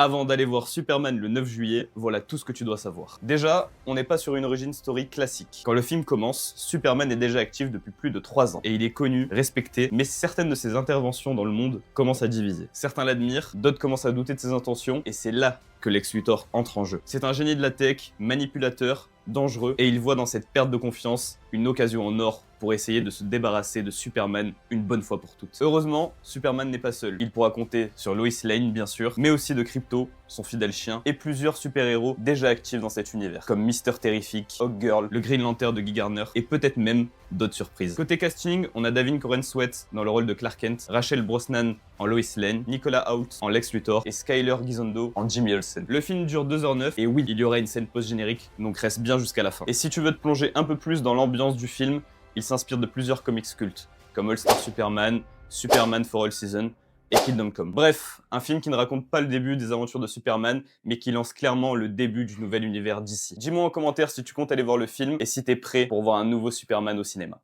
Avant d'aller voir Superman le 9 juillet, voilà tout ce que tu dois savoir. Déjà, on n'est pas sur une origin story classique. Quand le film commence, Superman est déjà actif depuis plus de 3 ans, et il est connu, respecté, mais certaines de ses interventions dans le monde commencent à diviser. Certains l'admirent, d'autres commencent à douter de ses intentions, et c'est là que Lex Luthor entre en jeu. C'est un génie de la tech, manipulateur, dangereux, et il voit dans cette perte de confiance une occasion en or pour essayer de se débarrasser de Superman une bonne fois pour toutes. Heureusement, Superman n'est pas seul. Il pourra compter sur Lois Lane, bien sûr, mais aussi de Krypto, son fidèle chien, et plusieurs super-héros déjà actifs dans cet univers, comme Mister Terrific, Hawkgirl, le Green Lantern de Guy Garner, et peut-être même d'autres surprises. Côté casting, on a Davin Corenswet dans le rôle de Clark Kent, Rachel Brosnan en Lois Lane, Nicolas Hoult en Lex Luthor, et Skyler Gisondo en Jimmy Olsen. Le film dure 2h09, et oui, il y aura une scène post-générique, donc reste bien jusqu'à la fin. Et si tu veux te plonger un peu plus dans l'ambiance du film, il s'inspire de plusieurs comics cultes, comme All-Star Superman, Superman for All Season et Kingdom Come. Bref, un film qui ne raconte pas le début des aventures de Superman, mais qui lance clairement le début du nouvel univers d'ici. Dis-moi en commentaire si tu comptes aller voir le film et si t'es prêt pour voir un nouveau Superman au cinéma.